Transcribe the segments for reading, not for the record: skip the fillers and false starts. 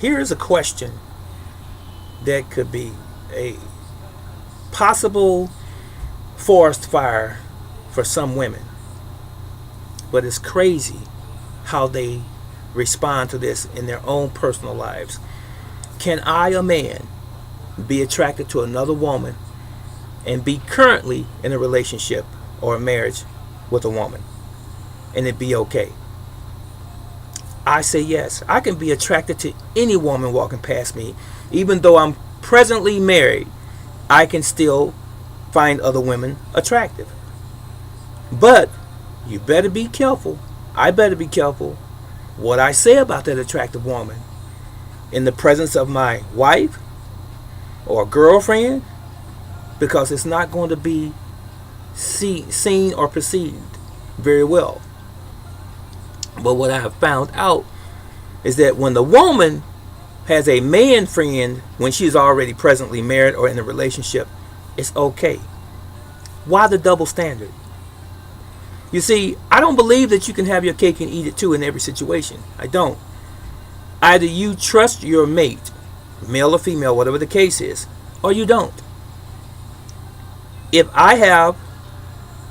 here is a question that could be a possible forest fire for some women. But it's crazy how they respond to this in their own personal lives. Can I, a man, be attracted to another woman and be currently in a relationship or a marriage with a woman and it be okay? I say yes. I can be attracted to any woman walking past me. Even though I'm presently married, I can still find other women attractive. But you better be careful. I better be careful what I say about that attractive woman in the presence of my wife or girlfriend, because it's not going to be seen or perceived very well. But what I have found out is that when the woman has a man friend when she's already presently married or in a relationship, it's okay. Why the double standard? You see, I don't believe that you can have your cake and eat it too in every situation. I don't. Either you trust your mate, male or female, whatever the case is, or you don't. If I have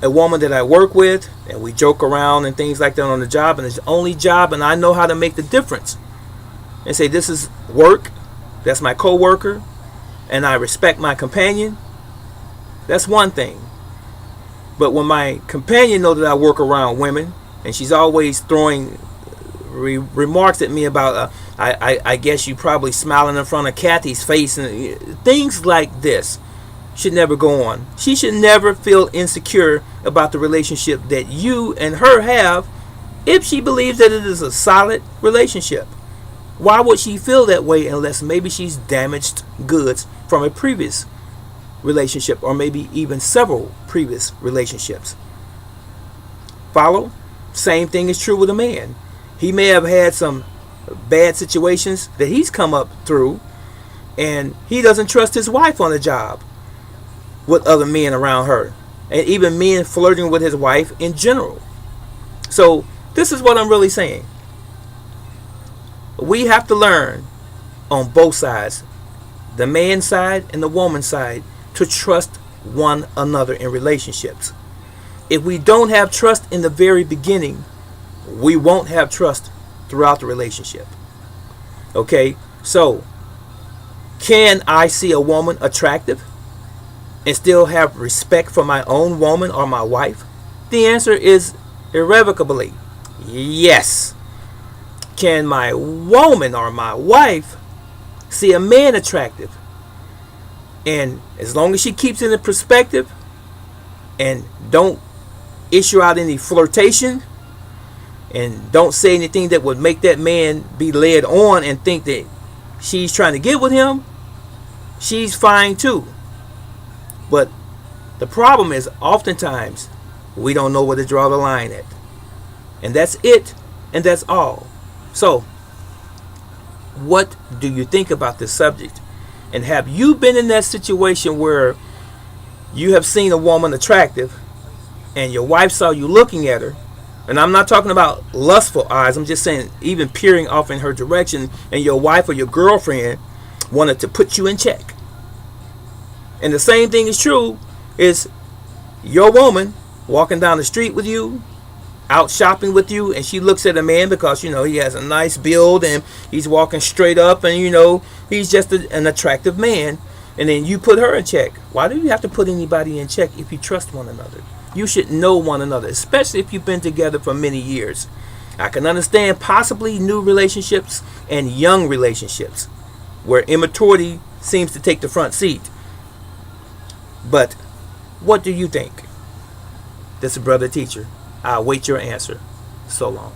a woman that I work with and we joke around and things like that on the job, and it's the only job, and I know how to make the difference and say this is work, that's my co-worker, and I respect my companion, that's one thing. But when my companion knows that I work around women and she's always throwing remarks at me about I guess you probably smiling in front of Kathy's face and things like this, should never go on. She should never feel insecure about the relationship that you and her have if she believes that it is a solid relationship. Why would she feel that way unless maybe she's damaged goods from a previous relationship or maybe even several previous relationships? Follow? Same thing is true with a man. He may have had some bad situations that he's come up through, and he doesn't trust his wife on the job with other men around her, and even men flirting with his wife in general. So this is what I'm really saying. We have to learn on both sides, the man's side and the woman's side, to trust one another in relationships. If we don't have trust in the very beginning, we won't have trust throughout the relationship. Okay, so can I see a woman attractive and still have respect for my own woman or my wife? The answer is irrevocably yes. Can my woman or my wife see a man attractive, and as long as she keeps it in perspective and don't issue out any flirtation and don't say anything that would make that man be led on and think that she's trying to get with him, she's fine too. But the problem is oftentimes we don't know where to draw the line at. And that's it, and that's all. So, what do you think about this subject? And have you been in that situation where you have seen a woman attractive and your wife saw you looking at her? And I'm not talking about lustful eyes. I'm just saying even peering off in her direction, and your wife or your girlfriend wanted to put you in check. And the same thing is true is your woman walking down the street with you, out shopping with you, and she looks at a man because he has a nice build and he's walking straight up, and he's just an attractive man, and then you put her in check. Why do you have to put anybody in check if you trust one another? You should know one another, especially if you've been together for many years. I can understand possibly new relationships and young relationships where immaturity seems to take the front seat. But what do you think? This is Brother Teacher. I'll wait your answer. So long.